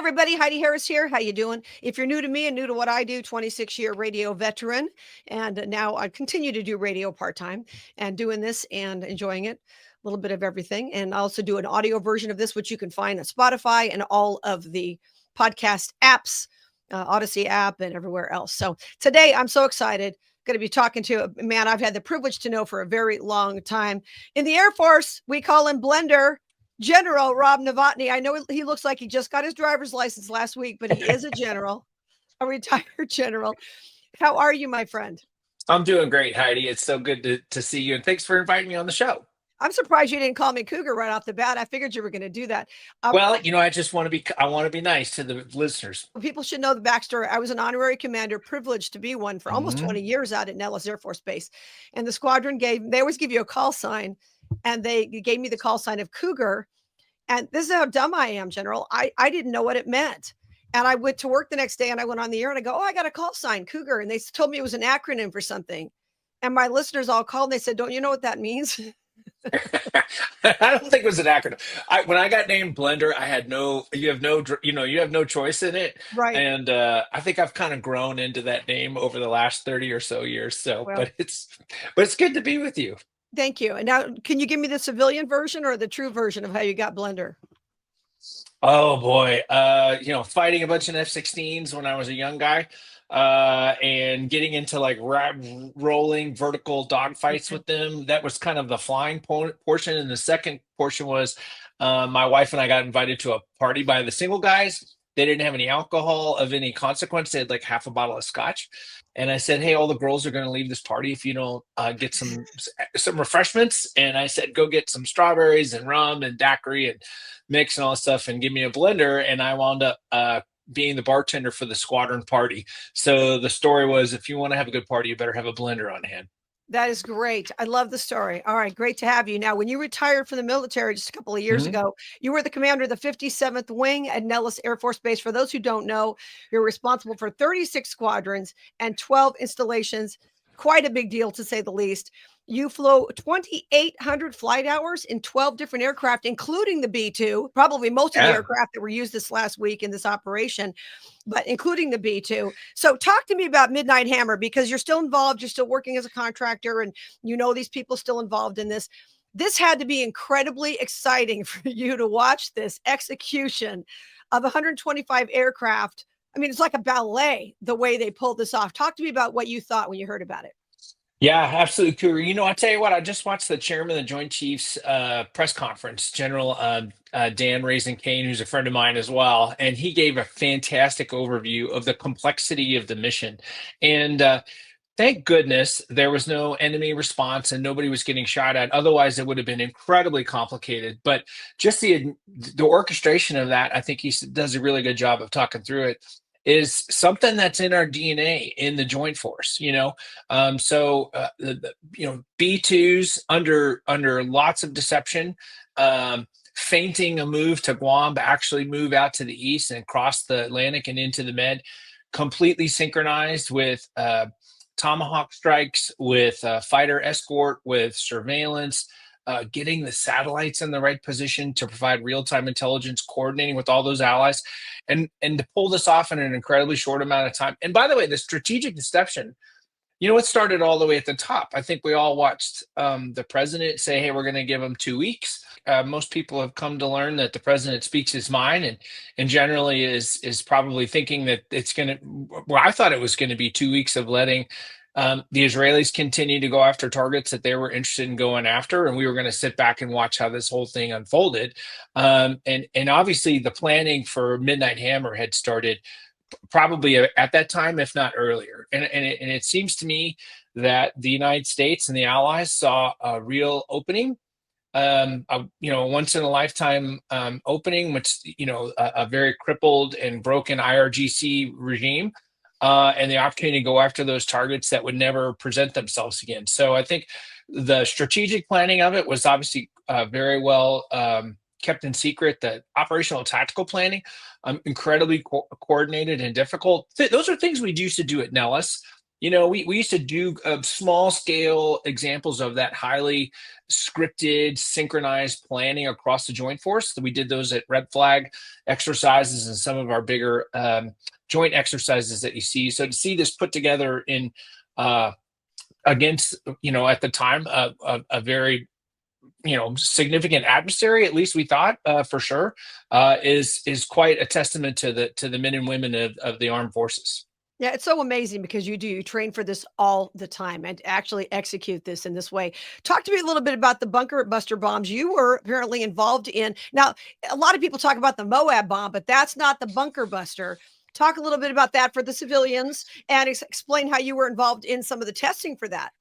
everybody. Heidi Harris here. How you doing? If you're new to me and new to what I do, 26-year radio veteran, and now I continue to do radio part-time and doing this and enjoying it. A little bit of everything. And I also do an audio version of this, which you can find on Spotify and all of the podcast apps, Odyssey app and everywhere else. So today I'm so excited. Going to be talking to a man I've had the privilege to know for a very long time. In the Air Force, we call him Blender. General Rob Novotny. I know he looks like he just got his driver's license last week, but he is a general, a retired general. How are you, my friend? I'm doing great, Heidi. It's so good to see you, and thanks for inviting me on the show. I'm surprised you didn't call me Cougar right off the bat. I figured you were going to do that. Well, I just want to be nice to the listeners. People should know the backstory. I was an honorary commander, privileged to be one for almost 20 years out at Nellis Air Force Base. And the squadron they always give you a call sign, and they gave me the call sign of Cougar. And this is how dumb I am, General. I didn't know what it meant. And I went to work the next day and I went on the air and I go, oh, I got a call sign, Cougar. And they told me it was an acronym for something. And my listeners all called and they said, don't you know what that means? I don't think it was an acronym. When I got named Blender, you have no choice in it. Right. And I think I've kind of grown into that name over the last 30 or so years. So, Well, but it's good to be with you. thank you. And now, can you give me the civilian version or the true version of how you got Blender? Oh boy, fighting a bunch of F-16s when I was a young guy, and getting into like rolling vertical dogfights with them. That was kind of the flying portion, and the second portion was my wife and I got invited to a party by the single guys. They didn't have any alcohol of any consequence. They had like half a bottle of scotch. And I said, hey, all the girls are going to leave this party if you don't get some refreshments. And I said, go get some strawberries and rum and daiquiri and mix and all that stuff and give me a blender. And I wound up being the bartender for the squadron party. So the story was, if you want to have a good party, you better have a blender on hand. That is great. I love the story. All right, great to have you. Now, when you retired from the military just a couple of years ago, you were the commander of the 57th Wing at Nellis Air Force Base. For those who don't know, you're responsible for 36 squadrons and 12 installations. Quite a big deal, to say the least. You flew 2,800 flight hours in 12 different aircraft, including the B-2, probably most of the aircraft that were used this last week in this operation, but including the B-2. So talk to me about Midnight Hammer, because you're still involved. You're still working as a contractor, and you know these people still involved in this. This had to be incredibly exciting for you to watch this execution of 125 aircraft. I mean, it's like a ballet, the way they pulled this off. Talk to me about what you thought when you heard about it. Yeah, absolutely, Cougar. I tell you what, I just watched the chairman of the Joint Chiefs press conference, General Dan Raisin Kane, who's a friend of mine as well, and he gave a fantastic overview of the complexity of the mission. And thank goodness there was no enemy response and nobody was getting shot at. Otherwise, it would have been incredibly complicated. But just the orchestration of that, I think he does a really good job of talking through it, is something that's in our DNA in the Joint Force, B-2s under lots of deception, feinting a move to Guam, but actually move out to the east and cross the Atlantic and into the Med, completely synchronized with Tomahawk strikes, with fighter escort, with surveillance, getting the satellites in the right position to provide real-time intelligence, coordinating with all those allies, and to pull this off in an incredibly short amount of time. And by the way, the strategic deception, it started all the way at the top. I think we all watched the president say, hey, we're going to give him 2 weeks. Most people have come to learn that the president speaks his mind and generally is probably thinking that it's going to, well, I thought it was going to be 2 weeks of letting the Israelis continue to go after targets that they were interested in going after, and we were going to sit back and watch how this whole thing unfolded. And obviously, the planning for Midnight Hammer had started probably at that time, if not earlier. And it seems to me that the United States and the Allies saw a real opening, once in a lifetime opening, which a very crippled and broken IRGC regime. And the opportunity to go after those targets that would never present themselves again. So I think the strategic planning of it was obviously very well kept in secret. The operational tactical planning, incredibly coordinated and difficult. Those are things we used to do at Nellis. We used to do small scale examples of that highly scripted, synchronized planning across the joint force. We did those at Red Flag exercises and some of our bigger joint exercises that you see. So to see this put together in against, at the time, a very significant adversary, at least we thought, for sure, is quite a testament to the men and women of the armed forces. Yeah, it's so amazing because you train for this all the time and actually execute this in this way. Talk to me a little bit about the bunker buster bombs you were apparently involved in. Now, a lot of people talk about the Moab bomb, but that's not the bunker buster. Talk a little bit about that for the civilians and explain how you were involved in some of the testing for that.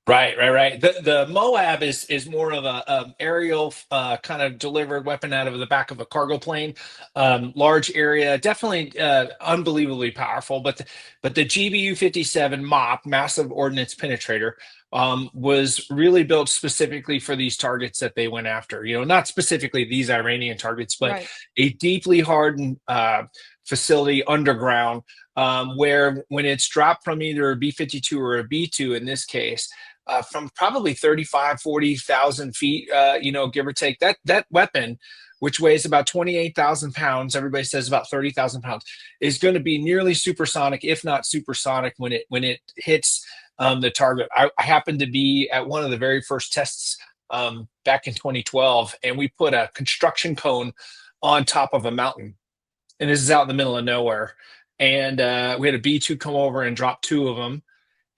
Right. The Moab is more of a aerial kind of delivered weapon out of the back of a cargo plane, large area, definitely unbelievably powerful. But the GBU-57 MOP, Massive Ordnance Penetrator, was really built specifically for these targets that they went after. Not specifically these Iranian targets, but Right. a deeply hardened facility underground, where when it's dropped from either a B-52 or a B-2 in this case, from probably 35, 40,000 feet, give or take, that weapon, which weighs about 28,000 pounds, everybody says about 30,000 pounds, is going to be nearly supersonic, if not supersonic, when it hits the target. I happened to be at one of the very first tests back in 2012, and we put a construction cone on top of a mountain. And this is out in the middle of nowhere. And we had a B-2 come over and drop two of them,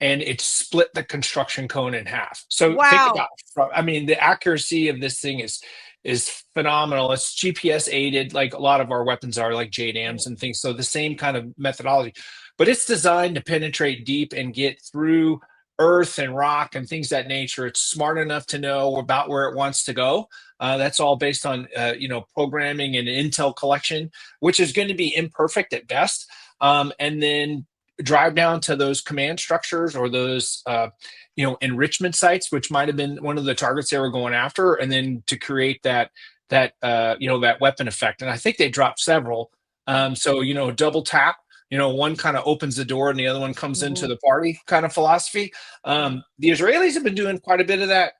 and it split the construction cone in half. So think Wow. about, the accuracy of this thing is phenomenal. It's GPS aided, like a lot of our weapons are, like JDAMs and things. So the same kind of methodology, but it's designed to penetrate deep and get through earth and rock and things of that nature. It's smart enough to know about where it wants to go. That's all based on programming and intel collection, which is going to be imperfect at best. And then drive down to those command structures or those enrichment sites, which might have been one of the targets they were going after, and then to create that weapon effect. And I think they dropped several. So double tap. One kind of opens the door and the other one comes into the party kind of philosophy. The Israelis have been doing quite a bit of that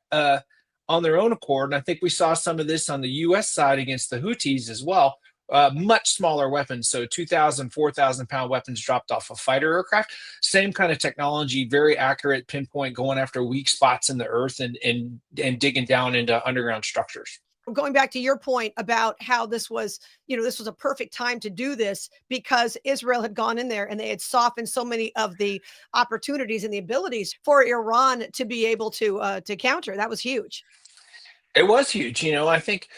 on their own accord. And I think we saw some of this on the U.S. side against the Houthis as well. Much smaller weapons. So 2,000, 4,000 pound weapons dropped off of fighter aircraft. Same kind of technology, very accurate pinpoint, going after weak spots in the earth and digging down into underground structures. Going back to your point about how this was a perfect time to do this because Israel had gone in there and they had softened so many of the opportunities and the abilities for Iran to be able to counter. That was huge. It was huge. I think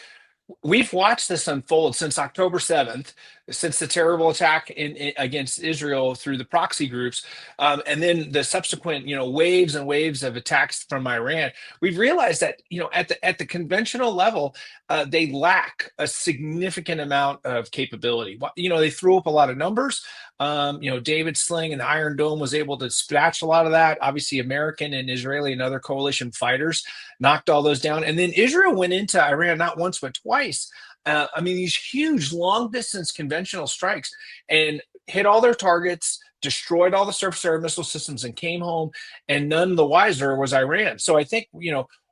we've watched this unfold since October 7th, since the terrible attack against Israel through the proxy groups, and then the subsequent, waves and waves of attacks from Iran. We've realized that, at the conventional level, they lack a significant amount of capability. They threw up a lot of numbers. David Sling and the Iron Dome was able to dispatch a lot of that. Obviously, American and Israeli and other coalition fighters knocked all those down. And then Israel went into Iran not once, but twice. These huge long distance conventional strikes and hit all their targets, destroyed all the surface air missile systems, and came home. And none the wiser was Iran. So I think,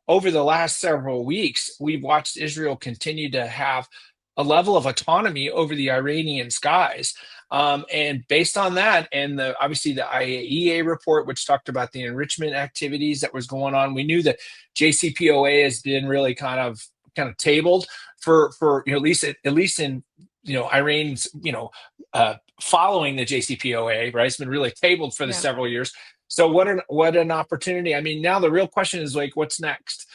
over the last several weeks, we've watched Israel continue to have a level of autonomy over the Iranian skies. And based on that, and obviously the IAEA report, which talked about the enrichment activities that was going on, we knew that JCPOA has been really kind of tabled for at least in Iran's following the JCPOA, right? It's been really tabled for the several years. So what an opportunity. Now the real question is, like, what's next?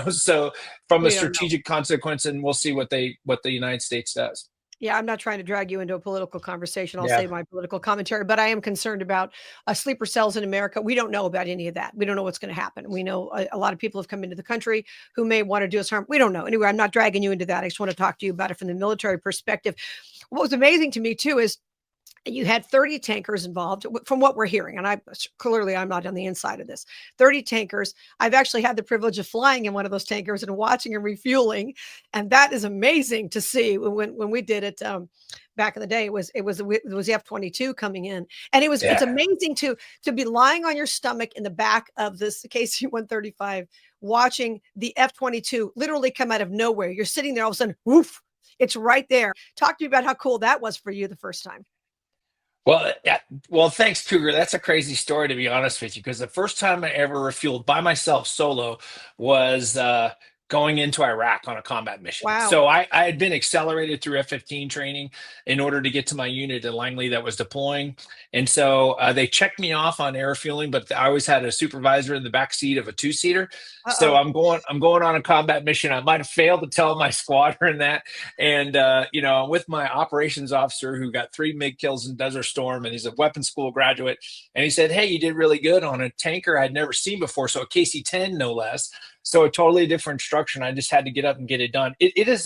So from a strategic consequence, and we'll see what the United States does. Yeah, I'm not trying to drag you into a political conversation. I'll save my political commentary, but I am concerned about sleeper cells in America. We don't know about any of that. We don't know what's going to happen. We know a lot of people have come into the country who may want to do us harm. We don't know. Anyway, I'm not dragging you into that. I just want to talk to you about it from the military perspective. What was amazing to me too is You had 30 tankers involved from what we're hearing. And I'm not on the inside of this. 30 tankers. I've actually had the privilege of flying in one of those tankers and watching and refueling. And that is amazing to see when we did it. Back in the day, it was the F-22 coming in, and it's amazing to be lying on your stomach in the back of this KC-135, watching the F-22 literally come out of nowhere. You're sitting there, all of a sudden, woof, it's right there. Talk to me about how cool that was for you the first time. Well, yeah, well, thanks, Cougar. That's a crazy story, to be honest with you, because the first time I ever refueled by myself solo was going into Iraq on a combat mission. Wow. So I had been accelerated through F-15 training in order to get to my unit in Langley that was deploying. And so they checked me off on air fueling, but I always had a supervisor in the back seat of a two-seater. So I'm going on a combat mission. I might have failed to tell my squadron that. And, with my operations officer who got 3 MiG kills in Desert Storm, and he's a weapons school graduate. And he said, hey, you did really good on a tanker I'd never seen before. So a KC-10, no less. So a totally different structure, and I just had to get up and get it done. It is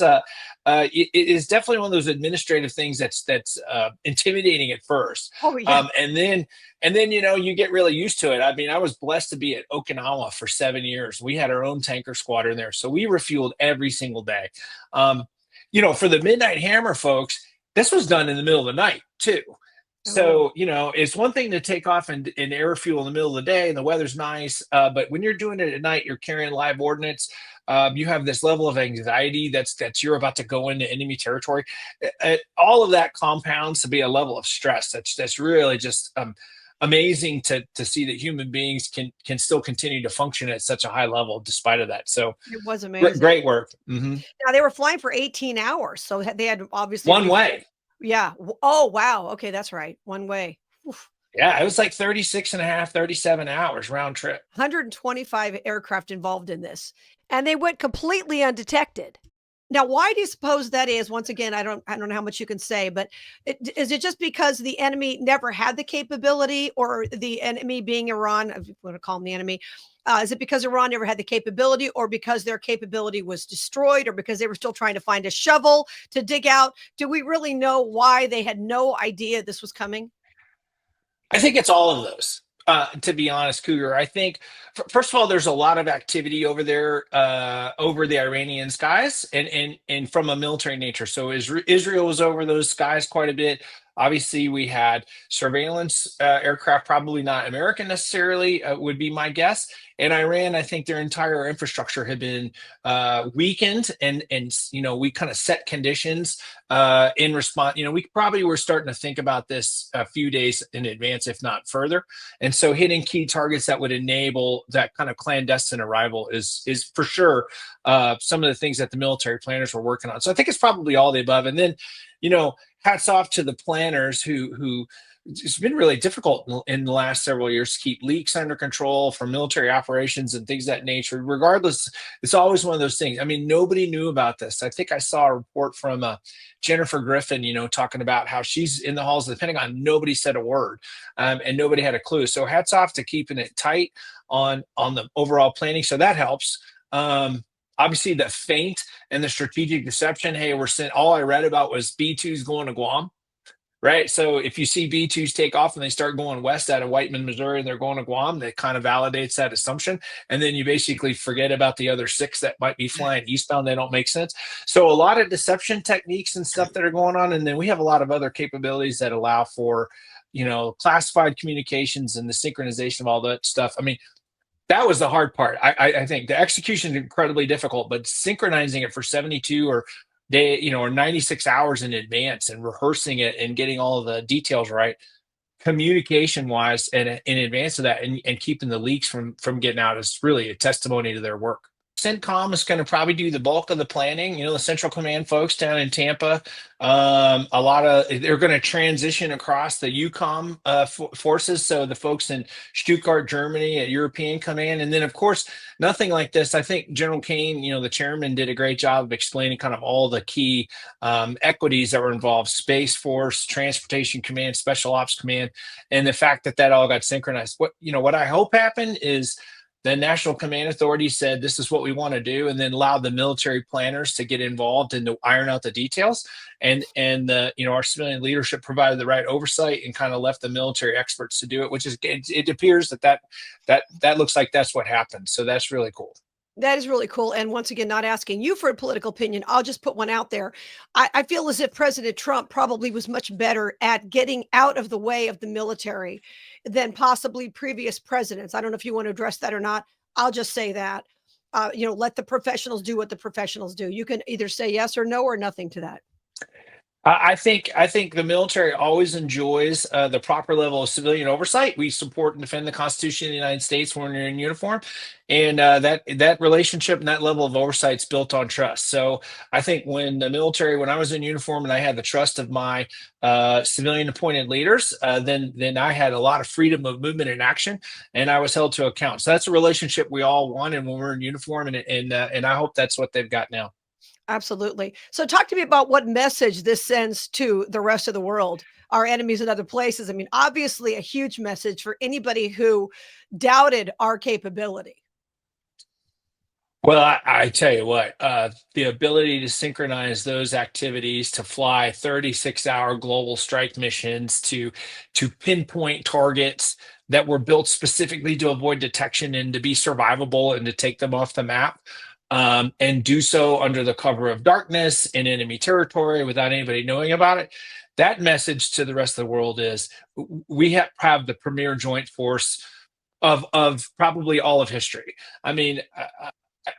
definitely one of those administrative things that's intimidating at first. Oh, yeah. And then you get really used to it. I mean, I was blessed to be at Okinawa for 7 years. We had our own tanker squadron there, so we refueled every single day. For the Midnight Hammer folks, this was done in the middle of the night too. So, it's one thing to take off and air fuel in the middle of the day and the weather's nice. But when you're doing it at night, you're carrying live ordnance. You have this level of anxiety that's you're about to go into enemy territory. All of that compounds to be a level of stress that's really just amazing to see that human beings can still continue to function at such a high level despite of that. So it was amazing. Great work. Mm-hmm. Now they were flying for 18 hours. So they had obviously one way. Yeah. Oh, wow. Okay. That's right. One way. Oof. Yeah. It was like 37 hours round trip. 125 aircraft involved in this, and they went completely undetected. Now, why do you suppose that is? Once again, I don't know how much you can say, but is it just because the enemy never had the capability, or the enemy being Iran, if you want to call them the enemy, is it because Iran never had the capability, or because their capability was destroyed, or because they were still trying to find a shovel to dig out? Do we really know why they had no idea this was coming? I think it's all of those. To be honest, Cougar, I think, first of all, there's a lot of activity over there, over the Iranian skies, and from a military nature. So Israel was over those skies quite a bit. Obviously, we had surveillance aircraft, probably not American necessarily, would be my guess. And Iran, I think their entire infrastructure had been weakened, and we kind of set conditions in response. We probably were starting to think about this a few days in advance, if not further. And so hitting key targets that would enable that kind of clandestine arrival is for sure some of the things that the military planners were working on. So I think it's probably all the above. And then, hats off to the planners who it's been really difficult in the last several years to keep leaks under control for military operations and things of that nature. Regardless, it's always one of those things. I mean, nobody knew about this. I think I saw a report from Jennifer Griffin, talking about how she's in the halls of the Pentagon. Nobody said a word, and nobody had a clue. So hats off to keeping it tight on the overall planning. So that helps. Obviously, the feint and the strategic deception. Hey, all I read about was B-2s going to Guam. Right. So if you see B-2s take off and they start going west out of Whiteman, Missouri, and they're going to Guam, that kind of validates that assumption. And then you basically forget about the other 6 that might be flying eastbound. They don't make sense. So a lot of deception techniques and stuff that are going on. And then we have a lot of other capabilities that allow for, classified communications and the synchronization of all that stuff. I mean, that was the hard part. I think the execution is incredibly difficult, but synchronizing it for 72 or 96 hours in advance and rehearsing it and getting all of the details right, communication wise, and in advance of that, and keeping the leaks from getting out is really a testimony to their work. CENTCOM is going to probably do the bulk of the planning. The Central Command folks down in Tampa, they're going to transition across the EUCOM forces. So the folks in Stuttgart, Germany at European Command. And then, of course, nothing like this. I think General Kane, the chairman, did a great job of explaining kind of all the key equities that were involved: Space Force, Transportation Command, Special Ops Command, and the fact that all got synchronized. What I hope happened is the National Command Authority said, this is what we want to do, and then allowed the military planners to get involved and to iron out the details. And our civilian leadership provided the right oversight and kind of left the military experts to do it, which is, it appears that looks like that's what happened. So that's really cool. That is really cool. And once again, not asking you for a political opinion. I'll just put one out there. I feel as if President Trump probably was much better at getting out of the way of the military than possibly previous presidents. I don't know if you want to address that or not. I'll just say that. Let the professionals do what the professionals do. You can either say yes or no or nothing to that. I think the military always enjoys the proper level of civilian oversight. We support and defend the Constitution of the United States when we're in uniform, and that relationship and that level of oversight is built on trust. So I think when I was in uniform and I had the trust of my civilian appointed leaders, then I had a lot of freedom of movement and action, and I was held to account. So that's a relationship we all want, and when we're in uniform, and I hope that's what they've got now. Absolutely. So talk to me about what message this sends to the rest of the world, our enemies in other places. I mean, obviously a huge message for anybody who doubted our capability. Well, I tell you what, the ability to synchronize those activities, to fly 36-hour global strike missions, to pinpoint targets that were built specifically to avoid detection and to be survivable and to take them off the map, and do so under the cover of darkness in enemy territory without anybody knowing about it. That message to the rest of the world is we have the premier joint force of probably all of history. I mean,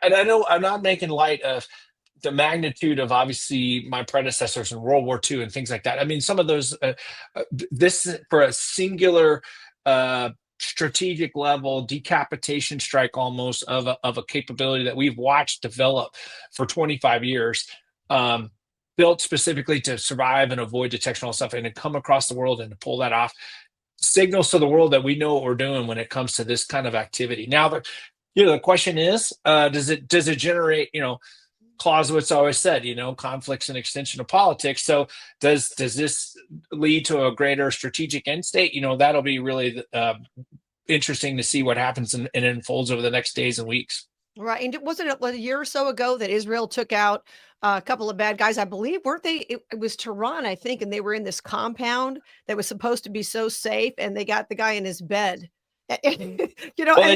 and I know I'm not making light of the magnitude of obviously my predecessors in World War II and things like that. I mean, some of those, this for a singular strategic level decapitation strike almost of a capability that we've watched develop for 25 years, built specifically to survive and avoid detection, all stuff, and to come across the world and to pull that off signals to the world that we know what we're doing when it comes to this kind of activity. Now, the question is, does it generate, Clausewitz always said, conflict's an extension of politics. So does this lead to a greater strategic end state? That'll be really interesting to see what happens and unfolds over the next days and weeks. Right. And wasn't it a year or so ago that Israel took out a couple of bad guys? I believe, weren't they? It was Tehran, I think, and they were in this compound that was supposed to be so safe, and they got the guy in his bed. Well, they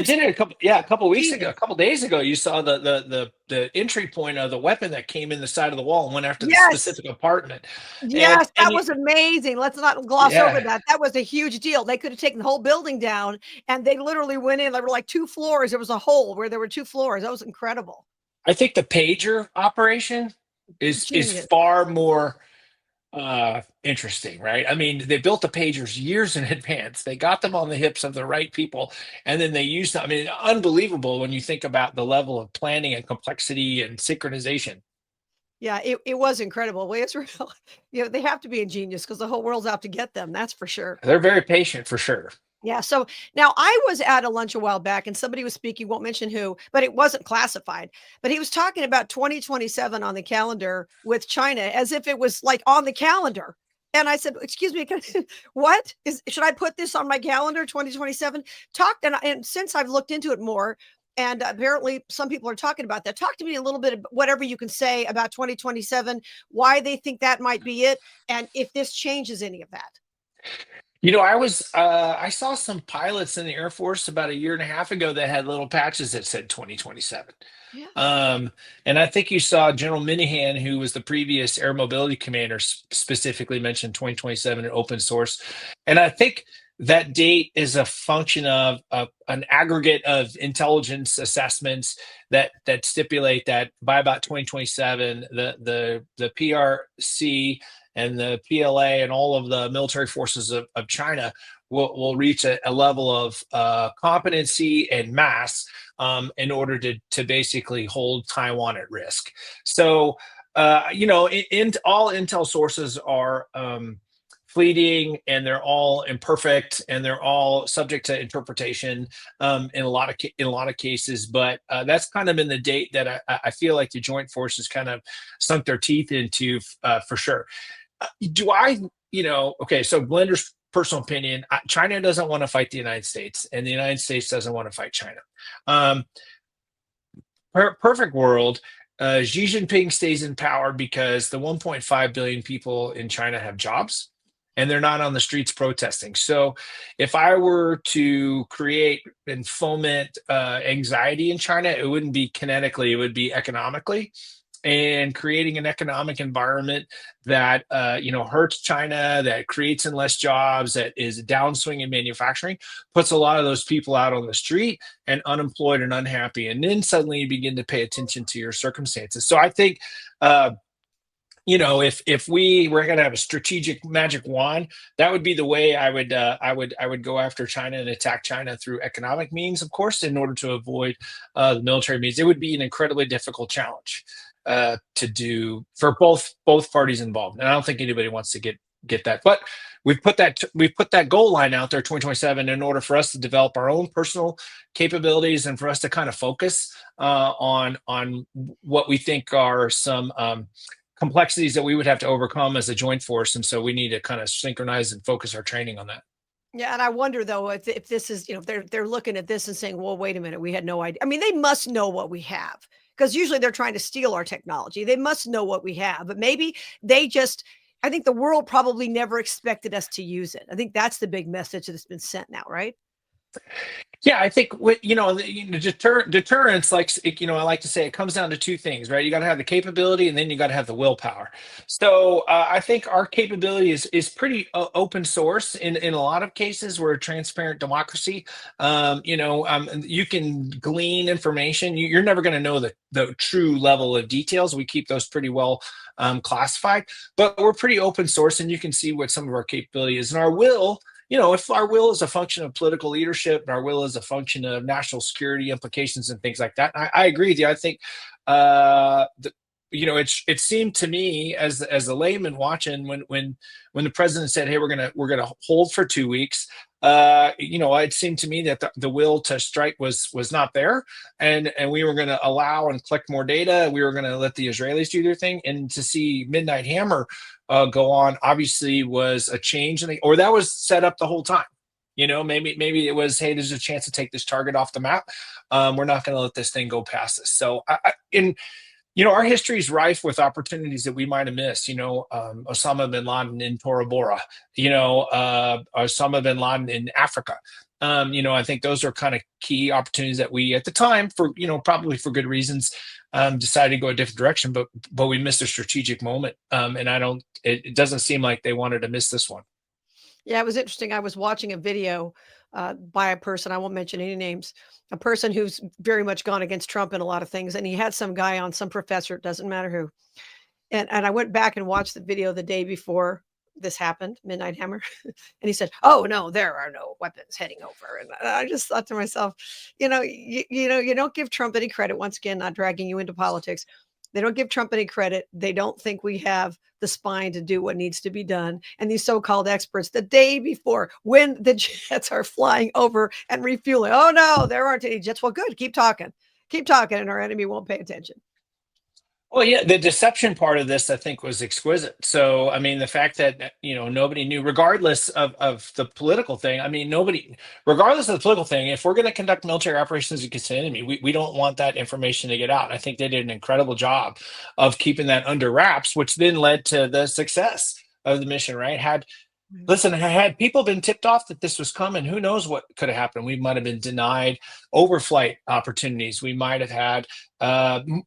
did it a couple weeks ago, a couple days ago. You saw the entry point of the weapon that came in the side of the wall and went after the specific apartment. Yes, that was amazing. Let's not gloss over that. That was a huge deal. They could have taken the whole building down, and they literally went in. There were like 2 floors. There was a hole where there were 2 floors. That was incredible. I think the pager operation is far more interesting, right? I mean, they built the pagers years in advance. They got them on the hips of the right people, and then they used them. I mean, unbelievable when you think about the level of planning and complexity and synchronization. Yeah, it was incredible. Well, Israel, they have to be ingenious because the whole world's out to get them. That's for sure. They're very patient, for sure. Yeah. So now I was at a lunch a while back and somebody was speaking, won't mention who, but it wasn't classified. But he was talking about 2027 on the calendar with China as if it was like on the calendar. And I said, excuse me, should I put this on my calendar, 2027? And since I've looked into it more, and apparently some people are talking about that. Talk to me a little bit of whatever you can say about 2027, why they think that might be it, and if this changes any of that. I saw some pilots in the Air Force about a year and a half ago that had little patches that said 2027. Yeah. And I think you saw General Minihan, who was the previous air mobility commander, specifically mentioned 2027 in open source. And I think that date is a function of an aggregate of intelligence assessments that stipulate that by about 2027, the PRC and the PLA and all of the military forces of China will reach a level of competency and mass in order to basically hold Taiwan at risk. So, all intel sources are fleeting, and they're all imperfect, and they're all subject to interpretation in a lot of cases. But that's kind of been the date that I feel like the joint forces kind of sunk their teeth into for sure. So Blender's personal opinion, China doesn't want to fight the United States, and the United States doesn't want to fight China. Um, Perfect world, Xi Jinping stays in power because the 1.5 billion people in China have jobs and they're not on the streets protesting. So, if I were to create and foment anxiety in China, it wouldn't be kinetically, it would be economically. And creating an economic environment that hurts China, that creates in less jobs, that is a downswing in manufacturing, puts a lot of those people out on the street and unemployed and unhappy. And then suddenly you begin to pay attention to your circumstances. So I think if we were going to have a strategic magic wand, that would be the way I would go after China and attack China through economic means, of course, in order to avoid the military means. It would be an incredibly difficult challenge to do for both parties involved, and I don't think anybody wants to get that. But we've put that goal line out there, 2027, in order for us to develop our own personal capabilities and for us to kind of focus on what we think are some complexities that we would have to overcome as a joint force. And so we need to kind of synchronize and focus our training on that. Yeah, and I wonder though if this is, they're looking at this and saying, "Well, wait a minute, we had no idea." I mean, they must know what we have because usually they're trying to steal our technology. They must know what we have, but maybe they just. I think the world probably never expected us to use it. I think that's the big message that's been sent now, right? Yeah, I think deterrence, like I like to say, it comes down to two things, right? You got to have the capability, and then you got to have the willpower. So I think our capability is pretty open source in a lot of cases. We're a transparent democracy. You can glean information. You're never going to know the true level of details. We keep those pretty well classified, but we're pretty open source, and you can see what some of our capability is. And our will, if our will is a function of political leadership and our will is a function of national security implications and things like that, I agree with you. I think, it seemed to me as a layman watching when the president said, "Hey, we're gonna hold for 2 weeks." It seemed to me that the will to strike was not there, and we were going to allow and collect more data. We were going to let the Israelis do their thing, and to see Midnight Hammer go on obviously was a change, or that was set up the whole time. Maybe it was, hey, there's a chance to take this target off the map. We're not going to let this thing go past us. So our history is rife with opportunities that we might have missed. Osama bin Laden in Tora Bora, Osama bin Laden in Africa. I think those are kind of key opportunities that we, at the time, for probably for good reasons, decided to go a different direction, but we missed a strategic moment. And it doesn't seem like they wanted to miss this one. Yeah, it was interesting. I was watching a video by a person, I won't mention any names, a person who's very much gone against Trump in a lot of things. And he had some guy on, some professor, it doesn't matter who. And I went back and watched the video the day before this happened, Midnight Hammer. And he said, "Oh, no, there are no weapons heading over." And I just thought to myself, you don't give Trump any credit. Once again, not dragging you into politics. They don't give Trump any credit. They don't think we have the spine to do what needs to be done. And these so-called experts, the day before, when the jets are flying over and refueling, "Oh, no, there aren't any jets." Well, good. Keep talking, and our enemy won't pay attention. Well, yeah, the deception part of this, I think, was exquisite. So, I mean, the fact that nobody knew, regardless of the political thing. I mean, regardless of the political thing, if we're going to conduct military operations against the enemy, we don't want that information to get out. I think they did an incredible job of keeping that under wraps, which then led to the success of the mission. Right? Listen, had people been tipped off that this was coming, who knows what could have happened? We might have been denied overflight opportunities. We might have had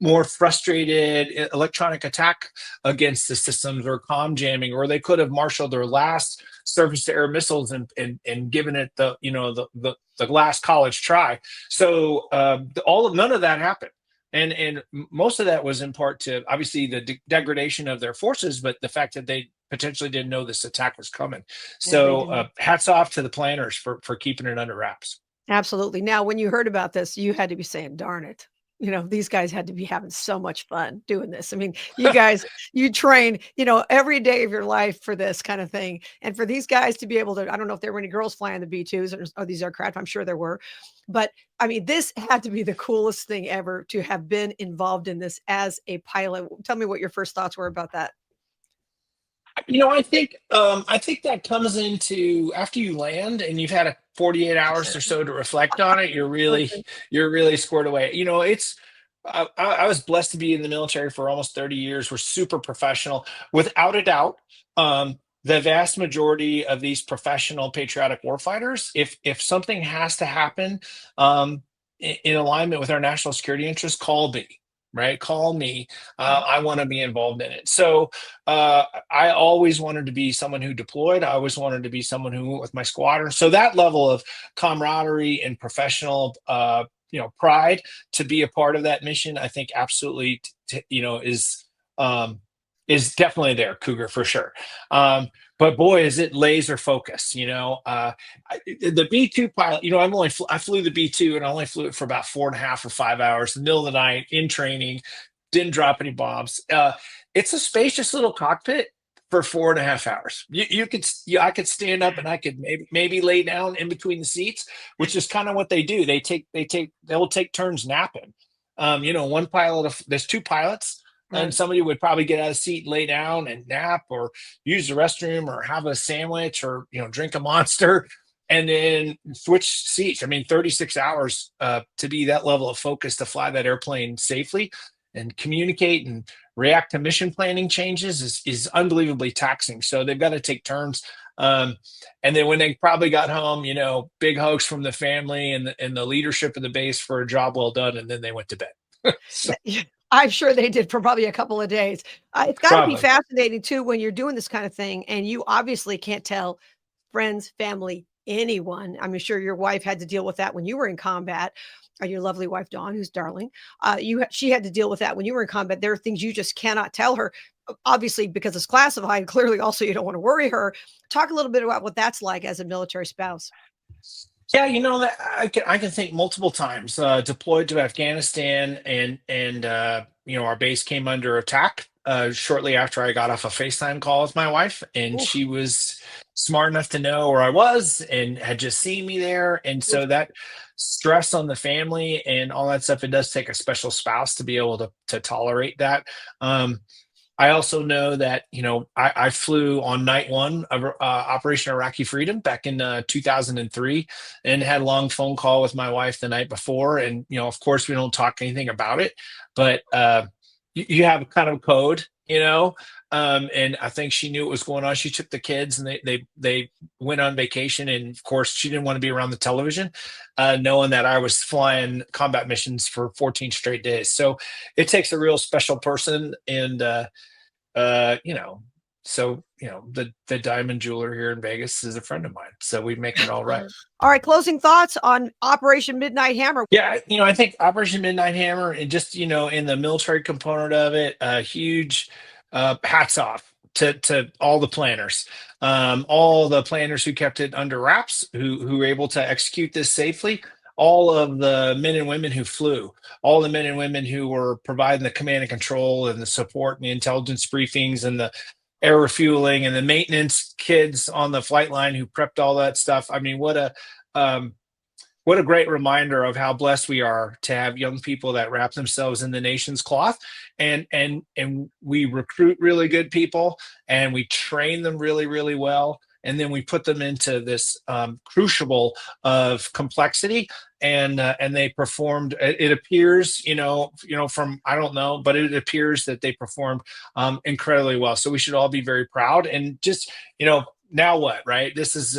more frustrated electronic attack against the systems, or comm jamming, or they could have marshaled their last surface-to-air missiles and given it the last college try. So none of that happened. And most of that was in part to, obviously, the degradation of their forces, but the fact that they potentially didn't know this attack was coming. So hats off to the planners for keeping it under wraps. Absolutely. Now, when you heard about this, you had to be saying, "Darn it." These guys had to be having so much fun doing this. I mean, you guys, you train, every day of your life for this kind of thing. And for these guys to be able to, I don't know if there were any girls flying the B-2s or these aircraft. I'm sure there were. But I mean, this had to be the coolest thing ever to have been involved in this as a pilot. Tell me what your first thoughts were about that. I think that comes into after you land and you've had a 48 hours or so to reflect on it, Absolutely. you're really squared away. It's I was blessed to be in the military for almost 30 years. We're super professional, without a doubt. The vast majority of these professional patriotic warfighters, if something has to happen in alignment with our national security interests, call me. Right, call me. Right. I want to be involved in it. So I always wanted to be someone who deployed. I always wanted to be someone who went with my squadron. So that level of camaraderie and professional, pride to be a part of that mission, I think absolutely, um, is definitely there, Cougar for sure. But boy, is it laser focus. The B-2 pilot. I flew the B-2 and I only flew it for about 4.5 or 5 hours, in the middle of the night in training. Didn't drop any bombs. It's a spacious little cockpit for 4.5 hours. I could stand up and I could maybe lay down in between the seats, which is kind of what they do. They'll take turns napping. One pilot, there's two pilots, and Right. somebody would probably get out of the seat, lay down and nap, or use the restroom, or have a sandwich, or drink a Monster, and then switch seats. I mean, 36 hours to be that level of focus to fly that airplane safely and communicate and react to mission planning changes is unbelievably taxing. So they've got to take turns. Um, and then when they probably got home, big hugs from the family and the leadership of the base for a job well done, and then they went to bed. So I'm sure they did for probably a couple of days. It's got to be probably. fascinating too when you're doing this kind of thing, and you obviously can't tell friends, family, anyone. I'm sure your wife had to deal with that when you were in combat. Your lovely wife Dawn, who's darling, she had to deal with that when you were in combat. There are things you just cannot tell her, obviously because it's classified. Clearly, also you don't want to worry her. Talk a little bit about what that's like as a military spouse. Yeah, that I can think multiple times deployed to Afghanistan, and our base came under attack shortly after I got off a FaceTime call with my wife, and Oof, she was smart enough to know where I was and had just seen me there, and oof, so that stress on the family and all that stuff, it does take a special spouse to be able to tolerate that. Um, I also know that, I flew on night one of Operation Iraqi Freedom back in 2003, and had a long phone call with my wife the night before. And, of course, we don't talk anything about it, but you have kind of a code, and I think she knew what was going on. She took the kids and they went on vacation. And of course, she didn't want to be around the television, knowing that I was flying combat missions for 14 straight days. So it takes a real special person. And, uh, you know, the diamond jeweler here in Vegas is a friend of mine, so we make it all right. love it. All right, closing thoughts on Operation Midnight Hammer. Yeah, I think Operation Midnight Hammer, and just in the military component of it, a huge hats off to all the planners, all the planners who kept it under wraps, who were able to execute this safely. All of the men and women who flew, all the men and women who were providing the command and control and the support and the intelligence briefings and the air refueling and the maintenance kids on the flight line who prepped all that stuff. I mean, um, what a great reminder of how blessed we are to have young people that wrap themselves in the nation's cloth, and we recruit really good people, and we train them really, really well, and then we put them into this crucible of complexity, and they performed. It appears, from, I don't know, but it appears that they performed incredibly well. So we should all be very proud, and just, now what, right? This is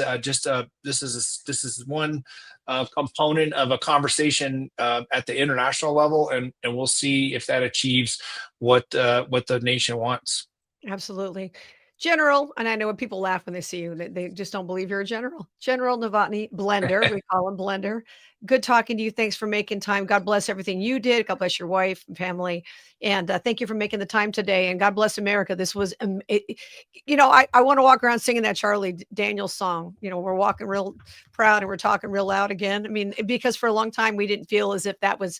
this is one component of a conversation at the international level, and we'll see if that achieves what the nation wants. Absolutely. General, and I know when people laugh when they see you, they just don't believe you're a general. General Novotny, Blender, we call him Blender. Good talking to you. Thanks for making time. God bless everything you did. God bless your wife and family. And thank you for making the time today. And God bless America. This was, I want to walk around singing that Charlie Daniels song. We're walking real proud and we're talking real loud again. I mean, because for a long time we didn't feel as if that was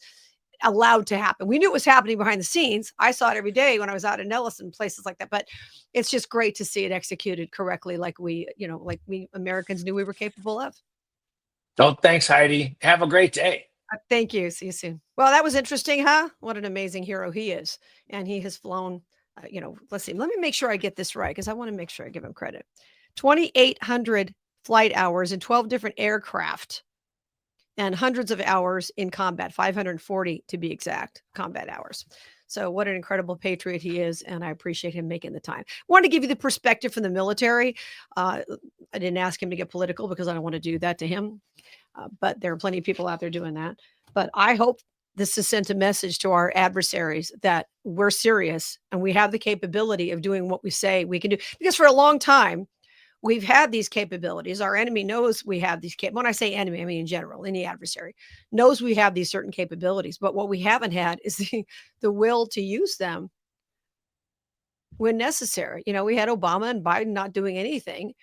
allowed to happen. We knew it was happening behind the scenes. I saw it every day when I was out in Nellis and places like that. But it's just great to see it executed correctly, like we Americans knew we were capable of. Oh, thanks, Heidi. Have a great day. Thank you. See you soon. Well, that was interesting, huh? What an amazing hero he is. And he has flown let's see. Let me make sure I get this right because I want to make sure I give him credit. 2,800 flight hours in 12 different aircraft and hundreds of hours in combat, 540 to be exact, combat hours. So what an incredible patriot he is, and I appreciate him making the time. Want to give you the perspective from the military. I didn't ask him to get political because I don't want to do that to him, but there are plenty of people out there doing that. But I hope this has sent a message to our adversaries that we're serious and we have the capability of doing what we say we can do. Because for a long time, we've had these capabilities. Our enemy knows we have these when I say enemy, I mean in general, any adversary knows we have these certain capabilities. But what we haven't had is the will to use them when necessary. We had Obama and Biden not doing anything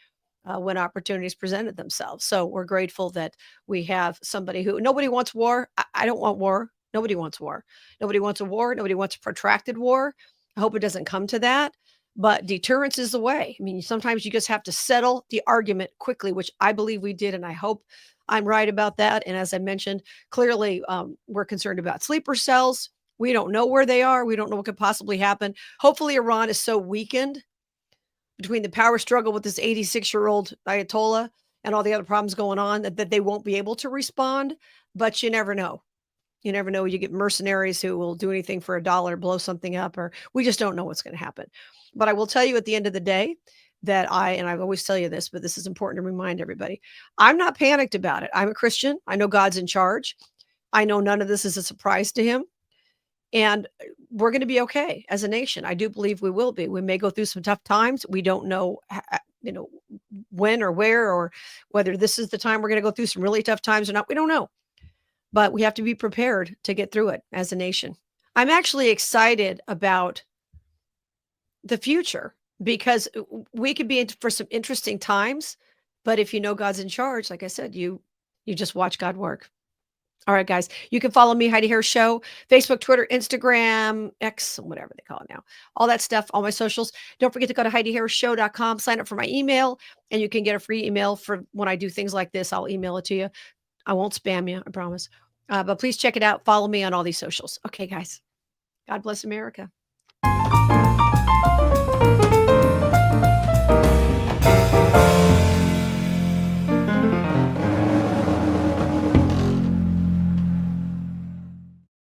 when opportunities presented themselves. So we're grateful that we have somebody who nobody wants war. I don't want war. Nobody wants war. Nobody wants a war. Nobody wants a protracted war. I hope it doesn't come to that. But deterrence is the way. I mean, sometimes you just have to settle the argument quickly, which I believe we did. And I hope I'm right about that. And as I mentioned, clearly we're concerned about sleeper cells. We don't know where they are. We don't know what could possibly happen. Hopefully Iran is so weakened between the power struggle with this 86-year-old Ayatollah and all the other problems going on that they won't be able to respond. But you never know. You never know. You get mercenaries who will do anything for $1, blow something up, or we just don't know what's going to happen. But I will tell you at the end of the day that I always tell you this, but this is important to remind everybody. I'm not panicked about it. I'm a Christian. I know God's in charge. I know none of this is a surprise to him. And we're going to be okay as a nation. I do believe we will be. We may go through some tough times. We don't know, when or where, or whether this is the time we're going to go through some really tough times or not. We don't know. But we have to be prepared to get through it as a nation. I'm actually excited about the future because we could be in for some interesting times. But if you know God's in charge, like I said, you just watch God work. All right, guys, you can follow me, Heidi Harris Show, Facebook, Twitter, Instagram, X, whatever they call it now. All that stuff, all my socials. Don't forget to go to HeidiHarrisShow.com, sign up for my email, and you can get a free email for when I do things like this. I'll email it to you. I won't spam you, I promise. But please check it out. Follow me on all these socials. Okay, guys. God bless America.